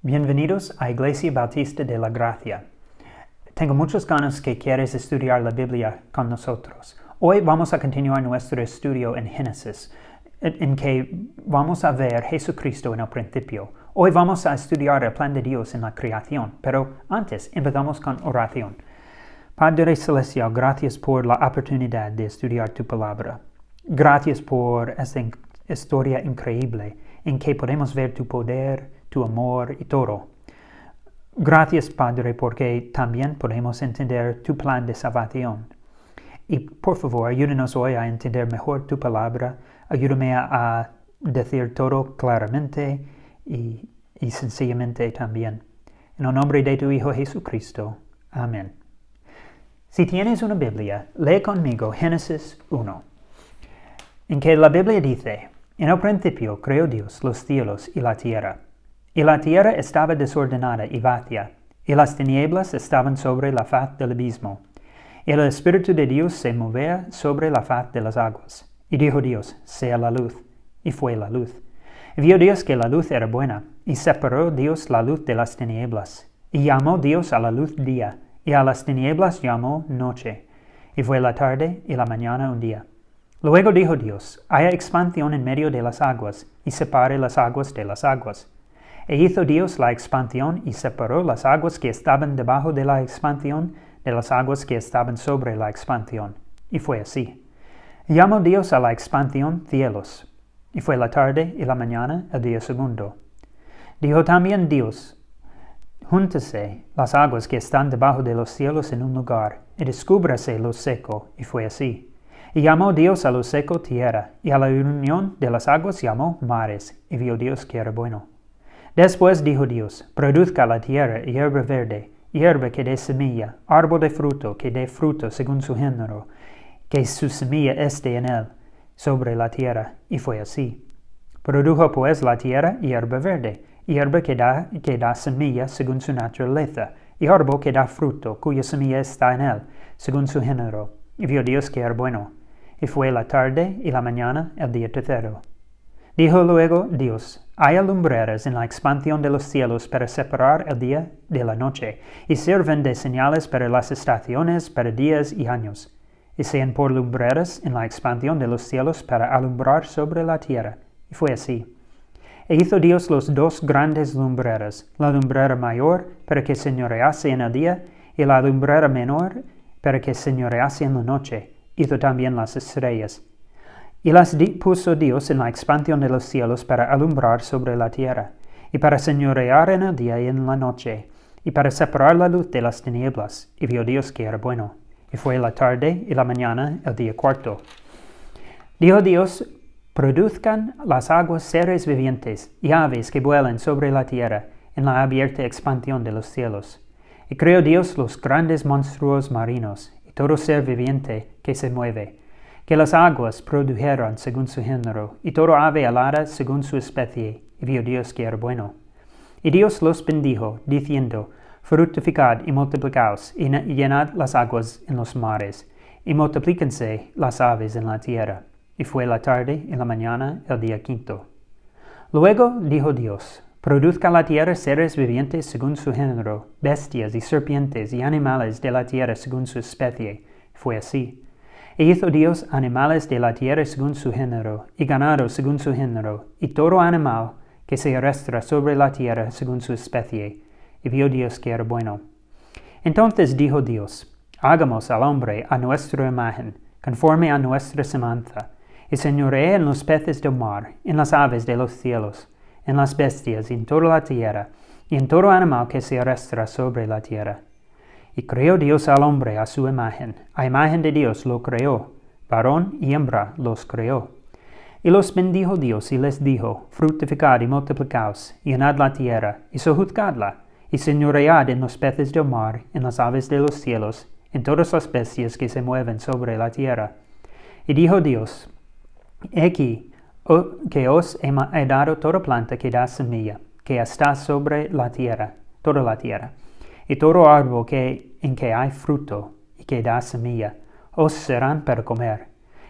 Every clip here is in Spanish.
Bienvenidos a Iglesia Bautista de la Gracia. Tengo muchas ganas que quieres estudiar la Biblia con nosotros. Hoy vamos a continuar nuestro estudio en Génesis, en que vamos a ver Jesucristo en el principio. Hoy vamos a estudiar el plan de Dios en la creación, pero antes empezamos con oración. Padre Celestial, gracias por la oportunidad de estudiar tu palabra. Gracias por esta historia increíble en que podemos ver tu poder, tu amor y todo. Gracias, Padre, porque también podemos entender tu plan de salvación. Y por favor, ayúdanos hoy a entender mejor tu palabra. Ayúdame a decir todo claramente y sencillamente también. En el nombre de tu Hijo Jesucristo. Amén. Si tienes una Biblia, lee conmigo Génesis 1, en que la Biblia dice: En el principio creó Dios los cielos y la tierra. Y la tierra estaba desordenada y vacía, y las tinieblas estaban sobre la faz del abismo. Y el Espíritu de Dios se movía sobre la faz de las aguas. Y dijo Dios: sea la luz. Y fue la luz. Y vio Dios que la luz era buena, y separó Dios la luz de las tinieblas. Y llamó Dios a la luz día, y a las tinieblas llamó noche. Y fue la tarde y la mañana un día. Luego dijo Dios: haya expansión en medio de las aguas, y separe las aguas de las aguas. E hizo Dios la expansión y separó las aguas que estaban debajo de la expansión de las aguas que estaban sobre la expansión. Y fue así. Llamó Dios a la expansión cielos. Y fue la tarde y la mañana el día segundo. Dijo también Dios: júntese las aguas que están debajo de los cielos en un lugar, y descúbrase lo seco. Y fue así. Y llamó Dios a lo seco tierra, y a la unión de las aguas llamó mares. Y vio Dios que era bueno. Después dijo Dios: produzca la tierra hierba verde, hierba que dé semilla, árbol de fruto que dé fruto según su género, que su semilla esté en él, sobre la tierra. Y fue así. Produjo pues la tierra hierba verde, hierba que da semilla según su naturaleza, y árbol que da fruto, cuya semilla está en él, según su género. Y vio Dios que era bueno. Y fue la tarde y la mañana el día tercero. Dijo luego Dios: haya lumbreras en la expansión de los cielos para separar el día de la noche, y sirven de señales para las estaciones, para días y años, y sean por lumbreras en la expansión de los cielos para alumbrar sobre la tierra. Y fue así. E hizo Dios los dos grandes lumbreras, la lumbrera mayor para que señorease en el día, y la lumbrera menor para que señorease en la noche. Hizo también las estrellas. Y las puso Dios en la expansión de los cielos para alumbrar sobre la tierra, y para señorear en el día y en la noche, y para separar la luz de las tinieblas. Y vio Dios que era bueno. Y fue la tarde y la mañana el día cuarto. Dijo Dios: produzcan las aguas seres vivientes y aves que vuelan sobre la tierra en la abierta expansión de los cielos. Y creó Dios los grandes monstruos marinos y todo ser viviente que se mueve, que las aguas produjeron según su género, y todo ave alada según su especie. Y vio Dios que era bueno. Y Dios los bendijo, diciendo: fructificad y multiplicaos, y llenad las aguas en los mares, y multiplíquense las aves en la tierra. Y fue la tarde y la mañana el día quinto. Luego dijo Dios: produzca la tierra seres vivientes según su género, bestias y serpientes y animales de la tierra según su especie. Fue así. E hizo Dios animales de la tierra según su género, y ganado según su género, y todo animal que se arrastra sobre la tierra según su especie. Y vio Dios que era bueno. Entonces dijo Dios: hagamos al hombre a nuestra imagen, conforme a nuestra semejanza, y señoree en los peces del mar, en las aves de los cielos, en las bestias, y en toda la tierra, y en todo animal que se arrastra sobre la tierra. Y creó Dios al hombre a su imagen, a imagen de Dios lo creó, varón y hembra los creó. Y los bendijo Dios y les dijo: fructificad y multiplicaos, y llenad la tierra, y sojuzgadla, y señoread en los peces del mar, en las aves de los cielos, en todas las bestias que se mueven sobre la tierra. Y dijo Dios: he aquí que os he dado toda planta que da semilla, que está sobre la tierra, toda la tierra, y todo árbol en que hay fruto y que da semilla, os serán para comer.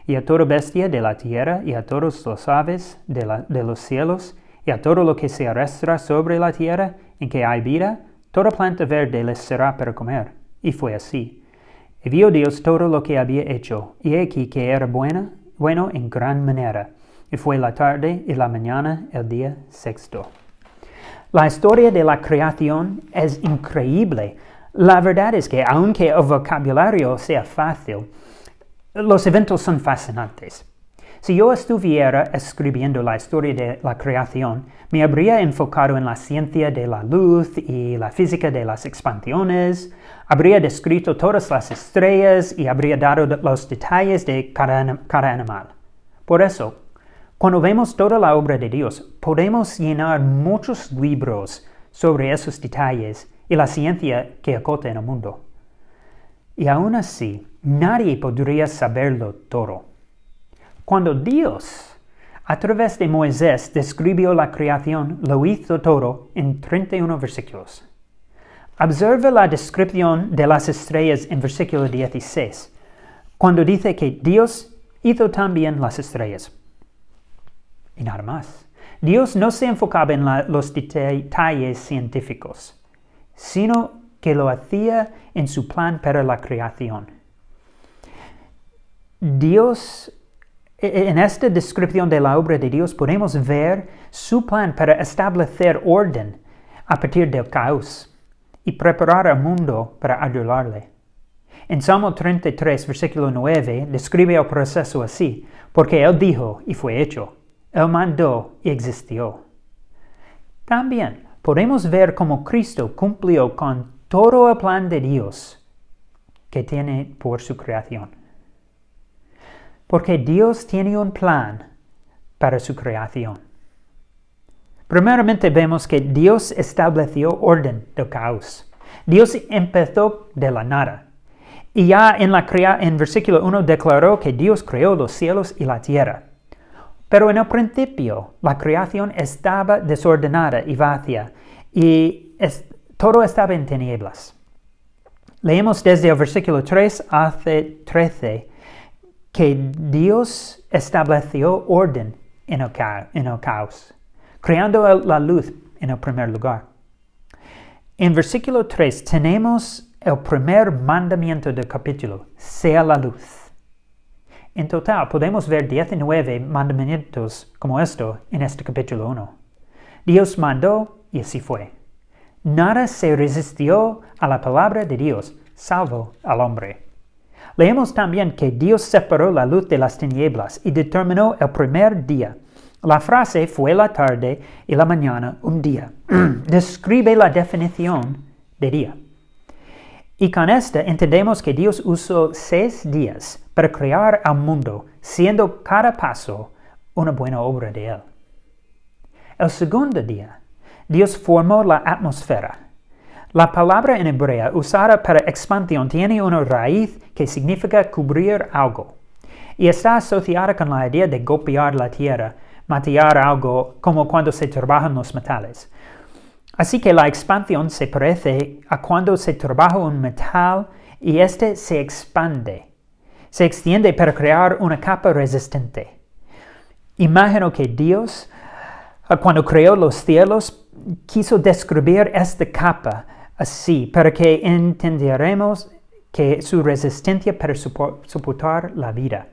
Y a toda bestia de la tierra, y a todos los aves de los cielos, y a todo lo que se arrastra sobre la tierra, en que hay vida, toda planta verde les será para comer. Y fue así. Y vio Dios todo lo que había hecho, y aquí que era bueno en gran manera. Y fue la tarde y la mañana el día sexto. La historia de la creación es increíble. La verdad es que, aunque el vocabulario sea fácil, los eventos son fascinantes. Si yo estuviera escribiendo la historia de la creación, me habría enfocado en la ciencia de la luz y la física de las expansiones, habría descrito todas las estrellas y habría dado los detalles de cada animal. Por eso, cuando vemos toda la obra de Dios, podemos llenar muchos libros sobre esos detalles y la ciencia que acota en el mundo. Y aún así, nadie podría saberlo todo. Cuando Dios, a través de Moisés, describió la creación, lo hizo todo en 31 versículos. Observa la descripción de las estrellas en versículo 16, cuando dice que Dios hizo también las estrellas. Y nada más. Dios no se enfocaba en los detalles científicos, sino que lo hacía en su plan para la creación. En esta descripción de la obra de Dios podemos ver su plan para establecer orden a partir del caos y preparar al mundo para adorarle. En Salmo 33, versículo 9, describe el proceso así, porque Él dijo y fue hecho, Él mandó y existió. También podemos ver cómo Cristo cumplió con todo el plan de Dios que tiene por su creación. Porque Dios tiene un plan para su creación. Primeramente vemos que Dios estableció orden del caos. Dios empezó de la nada. Y ya en versículo 1 declaró que Dios creó los cielos y la tierra. Pero en el principio la creación estaba desordenada y vacía y todo estaba en tinieblas. Leemos desde el versículo 3 hasta 13 que Dios estableció orden en el caos, creando la luz en el primer lugar. En versículo 3 tenemos el primer mandamiento del capítulo, sea la luz. En total podemos ver 19 mandamientos como esto en este capítulo 1. Dios mandó y así fue. Nada se resistió a la palabra de Dios, salvo al hombre. Leemos también que Dios separó la luz de las tinieblas y determinó el primer día. La frase fue la tarde y la mañana un día. Describe la definición de día. Y con esta entendemos que Dios usó 6 días para crear al mundo, siendo cada paso una buena obra de Él. El segundo día, Dios formó la atmósfera. La palabra en hebrea usada para expansión tiene una raíz que significa cubrir algo y está asociada con la idea de golpear la tierra, matear algo como cuando se trabajan los metales. Así que la expansión se parece a cuando se trabaja un metal y éste se expande. Se extiende para crear una capa resistente. Imagino que Dios, cuando creó los cielos, quiso describir esta capa así para que entendiéramos que su resistencia para soportar la vida.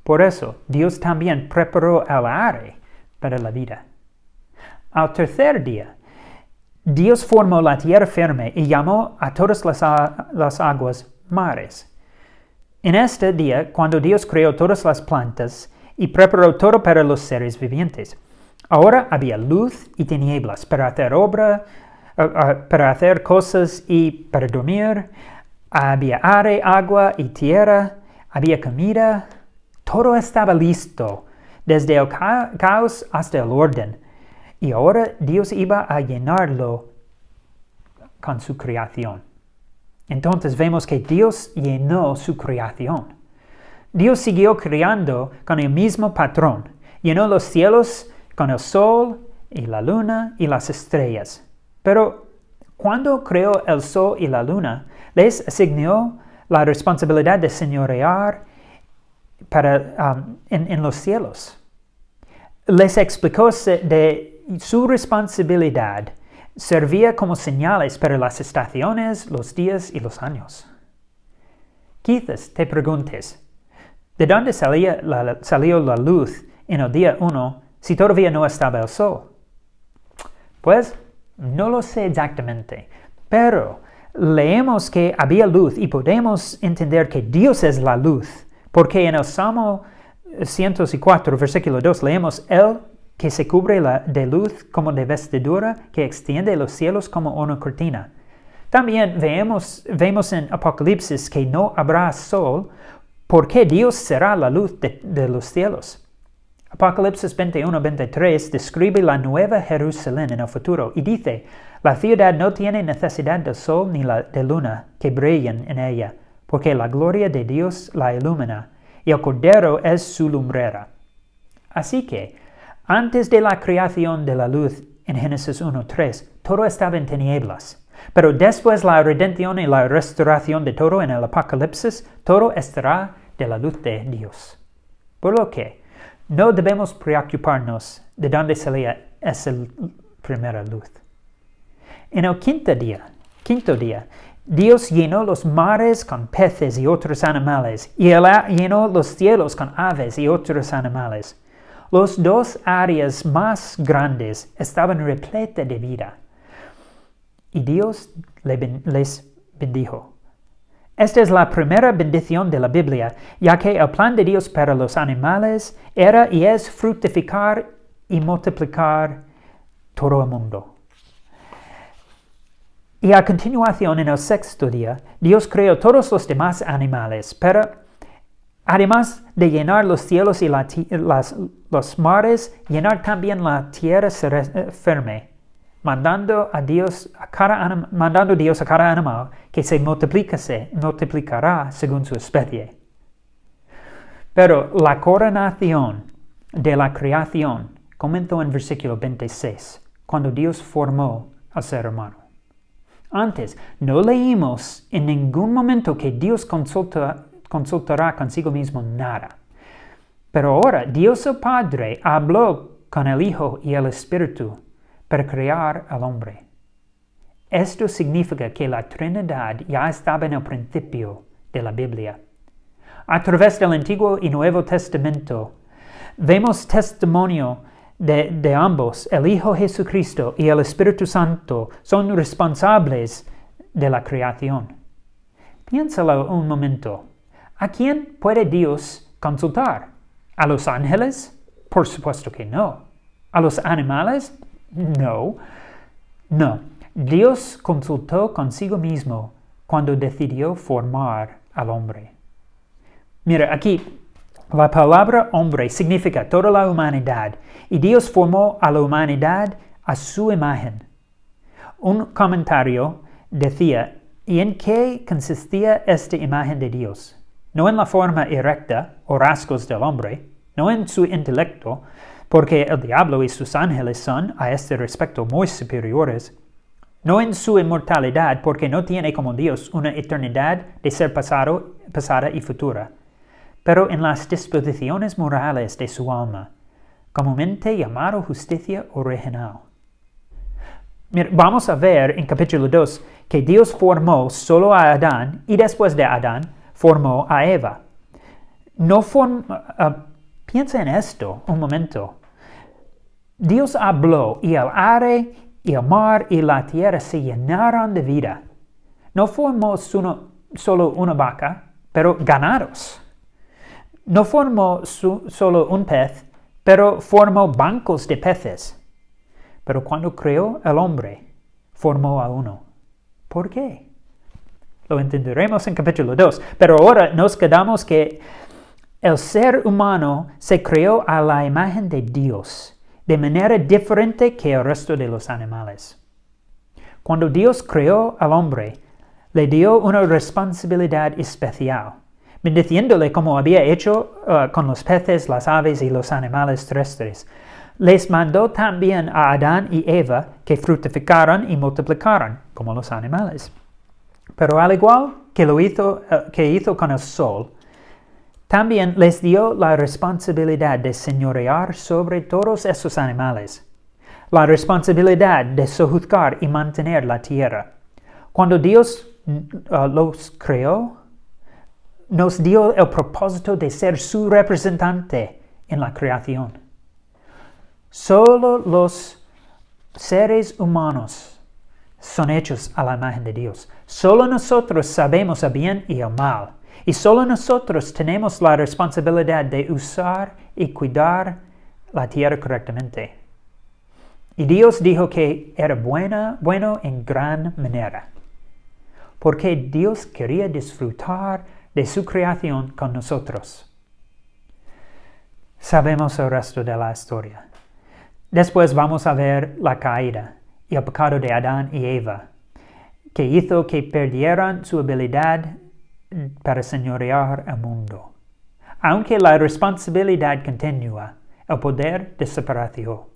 Por eso, Dios también preparó el aire para la vida. Al tercer día, Dios formó la tierra firme y llamó a todas las aguas mares. En este día, cuando Dios creó todas las plantas y preparó todo para los seres vivientes, ahora había luz y tinieblas para hacer cosas y para dormir. Había aire, agua y tierra. Había comida. Todo estaba listo, desde el caos hasta el orden. Y ahora Dios iba a llenarlo con su creación. Entonces vemos que Dios llenó su creación. Dios siguió creando con el mismo patrón. Llenó los cielos con el sol y la luna y las estrellas. Pero cuando creó el sol y la luna, les asignó la responsabilidad de señorear en los cielos. Les explicó de su responsabilidad servía como señales para las estaciones, los días y los años. Quizás te preguntes, ¿de dónde salió la luz en el día 1 si todavía no estaba el sol? Pues no lo sé exactamente, pero leemos que había luz y podemos entender que Dios es la luz, porque en el Salmo 104, versículo 2, leemos: Él que se cubre de luz como de vestidura, que extiende los cielos como una cortina. También vemos en Apocalipsis que no habrá sol, porque Dios será la luz de los cielos. Apocalipsis 21-23 describe la nueva Jerusalén en el futuro y dice: la ciudad no tiene necesidad del sol ni de luna que brillen en ella, porque la gloria de Dios la ilumina, y el Cordero es su lumbrera. Así que, antes de la creación de la luz en Génesis 1:3, todo estaba en tinieblas. Pero después la redención y la restauración de todo en el Apocalipsis, todo estará de la luz de Dios. Por lo que, no debemos preocuparnos de dónde salía esa primera luz. En el quinto día, Dios llenó los mares con peces y otros animales, y Él llenó los cielos con aves y otros animales. Las dos áreas más grandes estaban repletas de vida. Y Dios les bendijo. Esta es la primera bendición de la Biblia, ya que el plan de Dios para los animales era y es fructificar y multiplicar todo el mundo. Y a continuación, en el sexto día, Dios creó todos los demás animales, pero además de llenar los cielos y los mares, llenar también la tierra firme, mandando Dios a cada animal que se multiplicará según su especie. Pero la coronación de la creación comenzó en versículo 26, cuando Dios formó al ser humano. Antes, no leímos en ningún momento que Dios consultará consigo mismo nada. Pero ahora, Dios el Padre habló con el Hijo y el Espíritu para crear al hombre. Esto significa que la Trinidad ya estaba en el principio de la Biblia. A través del Antiguo y Nuevo Testamento, vemos testimonio de ambos. El Hijo Jesucristo y el Espíritu Santo son responsables de la creación. Piénsalo un momento. ¿A quién puede Dios consultar? ¿A los ángeles? Por supuesto que no. ¿A los animales? No. Dios consultó consigo mismo cuando decidió formar al hombre. Mira, aquí la palabra hombre significa toda la humanidad, y Dios formó a la humanidad a su imagen. Un comentario decía: ¿y en qué consistía esta imagen de Dios? No en la forma erecta o rasgos del hombre, no en su intelecto, porque el diablo y sus ángeles son, a este respecto, muy superiores. No en su inmortalidad, porque no tiene como Dios una eternidad de ser pasada y futura, pero en las disposiciones morales de su alma, comúnmente llamado justicia original. Mira, vamos a ver en capítulo 2 que Dios formó solo a Adán y después de Adán formó a Eva. Piensa en esto un momento. Dios habló y el aire y el mar y la tierra se llenaron de vida. No formó solo una vaca, pero ganados. No formó solo un pez, pero formó bancos de peces. Pero cuando creó el hombre, formó a uno. ¿Por qué? Lo entenderemos en capítulo 2, pero ahora nos quedamos que el ser humano se creó a la imagen de Dios, de manera diferente que el resto de los animales. Cuando Dios creó al hombre, le dio una responsabilidad especial, bendiciéndole como había hecho con los peces, las aves y los animales terrestres. Les mandó también a Adán y Eva que fructificaran y multiplicaran, como los animales. Pero al igual que hizo con el sol, también les dio la responsabilidad de señorear sobre todos esos animales. la responsabilidad de sojuzgar y mantener la tierra. Cuando Dios los creó, nos dio el propósito de ser su representante en la creación. Solo los seres humanos son hechos a la imagen de Dios. Solo nosotros sabemos el bien y el mal. Y solo nosotros tenemos la responsabilidad de usar y cuidar la tierra correctamente. Y Dios dijo que era bueno en gran manera, porque Dios quería disfrutar de su creación con nosotros. Sabemos el resto de la historia. Después vamos a ver la caída y el pecado de Adán y Eva, que hizo que perdieran su habilidad para señorear el mundo. Aunque la responsabilidad continúa, el poder desapareció.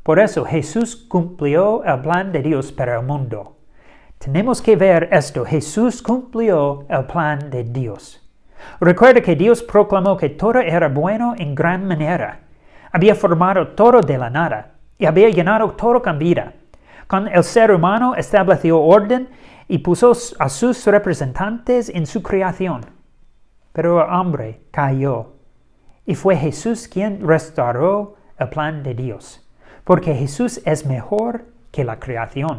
Por eso Jesús cumplió el plan de Dios para el mundo. Tenemos que ver esto. Jesús cumplió el plan de Dios. Recuerda que Dios proclamó que todo era bueno en gran manera. Había formado todo de la nada y había llenado todo con vida. Con el ser humano estableció orden y puso a sus representantes en su creación. Pero el hombre cayó y fue Jesús quien restauró el plan de Dios, porque Jesús es mejor que la creación.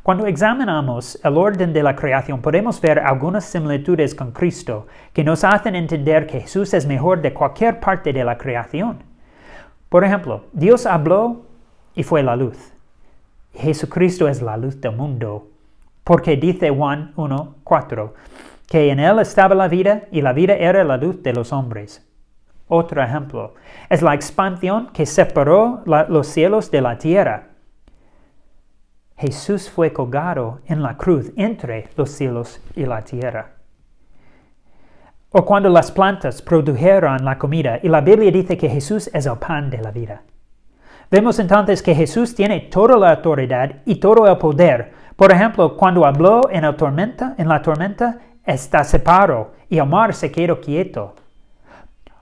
Cuando examinamos el orden de la creación, podemos ver algunas similitudes con Cristo que nos hacen entender que Jesús es mejor de cualquier parte de la creación. Por ejemplo, Dios habló y fue la luz. Jesucristo es la luz del mundo, porque dice Juan 1:4, que en Él estaba la vida y la vida era la luz de los hombres. Otro ejemplo es la expansión que separó los cielos de la tierra. Jesús fue colgado en la cruz entre los cielos y la tierra. O cuando las plantas produjeron la comida, y la Biblia dice que Jesús es el pan de la vida. Vemos entonces que Jesús tiene toda la autoridad y todo el poder. Por ejemplo, cuando habló en la tormenta, ésta se paró y el mar se quedó quieto.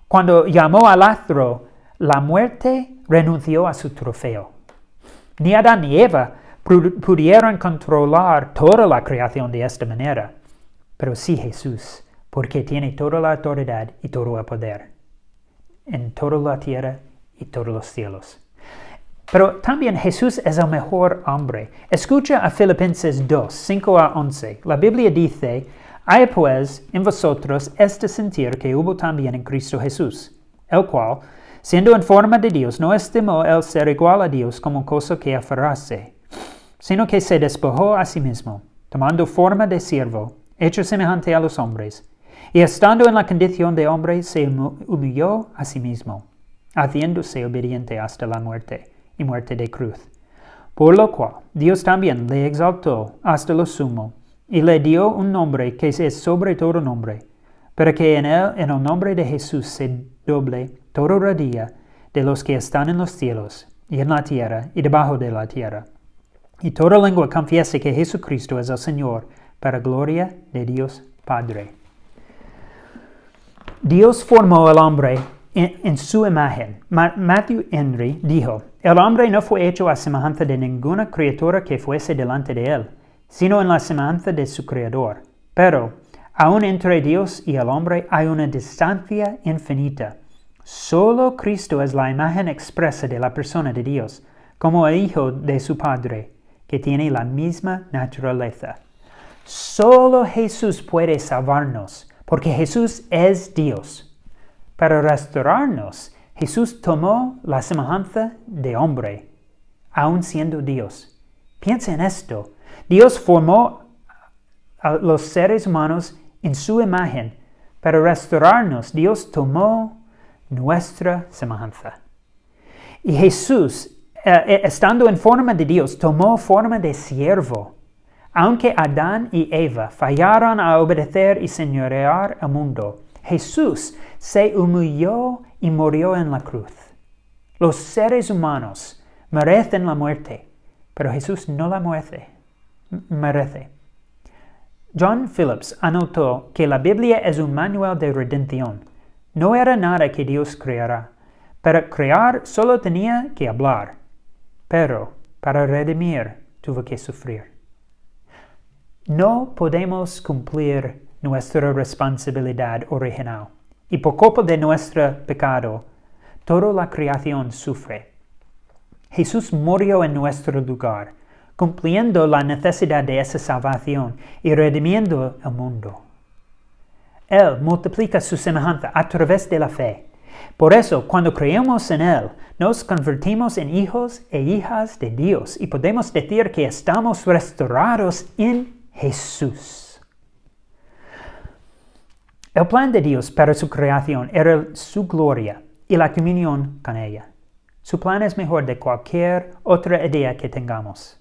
Cuando llamó a Lázaro, la muerte renunció a su trofeo. Ni Adán ni Eva pudieron controlar toda la creación de esta manera, pero sí Jesús, porque tiene toda la autoridad y todo el poder en toda la tierra y todos los cielos. Pero también Jesús es el mejor hombre. Escucha a Filipenses 2, 5-11. La Biblia dice: hay pues en vosotros este sentir que hubo también en Cristo Jesús, el cual, siendo en forma de Dios, no estimó el ser igual a Dios como cosa que aferrarse, sino que se despojó a sí mismo, tomando forma de siervo, hecho semejante a los hombres, y estando en la condición de hombre, se humilló a sí mismo, haciéndose obediente hasta la muerte, y muerte de cruz. Por lo cual, Dios también le exaltó hasta lo sumo, y le dio un nombre que es sobre todo nombre, para que en el nombre de Jesús se doble toda rodilla de los que están en los cielos, y en la tierra, y debajo de la tierra, y toda lengua confiese que Jesucristo es el Señor, para gloria de Dios Padre. Dios formó al hombre en su imagen. Matthew Henry dijo: el hombre no fue hecho a semejanza de ninguna criatura que fuese delante de él, sino en la semejanza de su Creador. Pero, aun entre Dios y el hombre hay una distancia infinita. Solo Cristo es la imagen expresa de la persona de Dios, como el Hijo de su Padre, que tiene la misma naturaleza. Solo Jesús puede salvarnos, porque Jesús es Dios. Para restaurarnos, Jesús tomó la semejanza de hombre, aun siendo Dios. Piensa en esto. Dios formó a los seres humanos en su imagen. Para restaurarnos, Dios tomó nuestra semejanza. Y Jesús, estando en forma de Dios, tomó forma de siervo. Aunque Adán y Eva fallaron a obedecer y señorear el mundo, Jesús se humilló y murió en la cruz. Los seres humanos merecen la muerte, pero Jesús no la merece. John Phillips anotó que la Biblia es un manual de redención. No era nada que Dios creara. Para crear solo tenía que hablar. pero para redimir tuvo que sufrir. No podemos cumplir nuestra responsabilidad original, y por culpa de nuestro pecado, toda la creación sufre. Jesús murió en nuestro lugar, cumpliendo la necesidad de esa salvación y redimiendo el mundo. Él multiplica su semejanza a través de la fe. Por eso, cuando creemos en Él, nos convertimos en hijos e hijas de Dios y podemos decir que estamos restaurados en Jesús. El plan de Dios para su creación era su gloria y la comunión con ella. Su plan es mejor de cualquier otra idea que tengamos.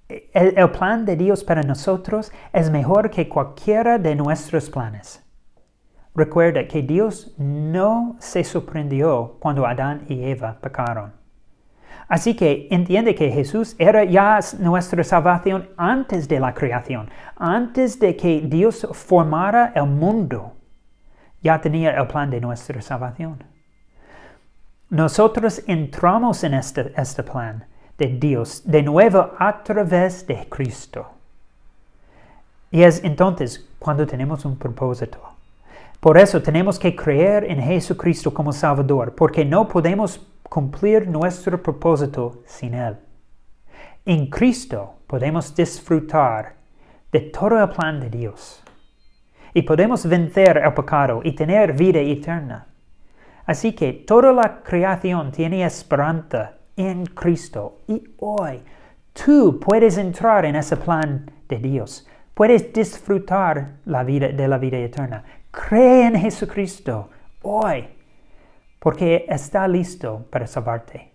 El plan de Dios para nosotros es mejor que cualquiera de nuestros planes. Recuerda que Dios no se sorprendió cuando Adán y Eva pecaron. Así que entiende que Jesús era ya nuestra salvación antes de la creación, antes de que Dios formara el mundo. Ya tenía el plan de nuestra salvación. Nosotros entramos en este plan de Dios de nuevo a través de Cristo. Y es entonces cuando tenemos un propósito. Por eso tenemos que creer en Jesucristo como Salvador, porque no podemos cumplir nuestro propósito sin Él. En Cristo podemos disfrutar de todo el plan de Dios. Y podemos vencer el pecado y tener vida eterna. Así que toda la creación tiene esperanza en Cristo. Y hoy tú puedes entrar en ese plan de Dios. Puedes disfrutar de la vida eterna. Cree en Jesucristo hoy, porque está listo para salvarte.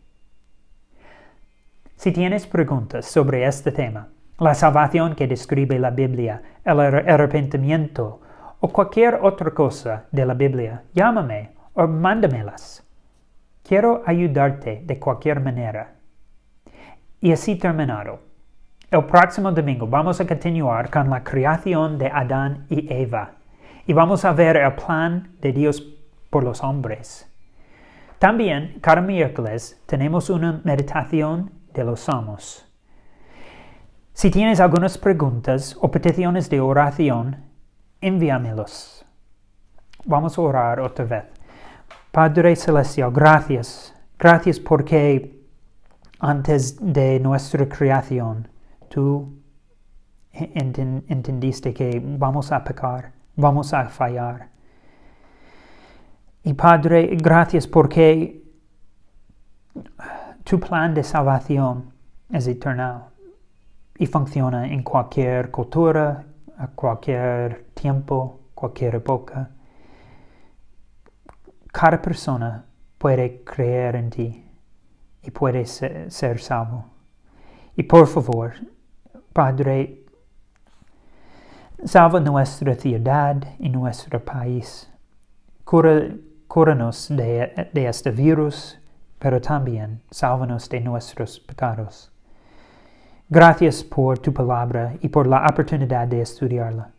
Si tienes preguntas sobre este tema, la salvación que describe la Biblia, el arrepentimiento o cualquier otra cosa de la Biblia, llámame o mándamelas. Quiero ayudarte de cualquier manera. Y así terminado. El próximo domingo vamos a continuar con la creación de Adán y Eva. Y vamos a ver el plan de Dios por los hombres. También, cada miércoles, tenemos una meditación de los Salmos. Si tienes algunas preguntas o peticiones de oración, envíamelos. Vamos a orar otra vez. Padre Celestial, gracias. Gracias porque antes de nuestra creación, tú entendiste que vamos a pecar. Vamos a fallar. Y Padre, gracias porque tu plan de salvación es eterno y funciona en cualquier cultura, a cualquier tiempo, cualquier época. Cada persona puede creer en ti y puede ser salvo. Y por favor, Padre, salva nuestra ciudad y nuestro país. Cúranos de este virus, pero también sálvanos de nuestros pecados. Gracias por tu palabra y por la oportunidad de estudiarla.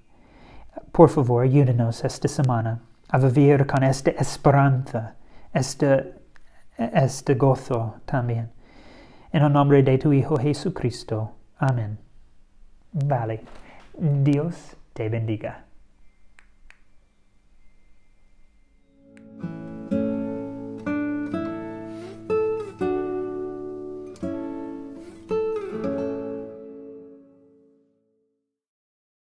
Por favor, ayúdanos esta semana a vivir con esta esperanza, este gozo también. En el nombre de tu Hijo Jesucristo. Amén. Vale. Dios te bendiga.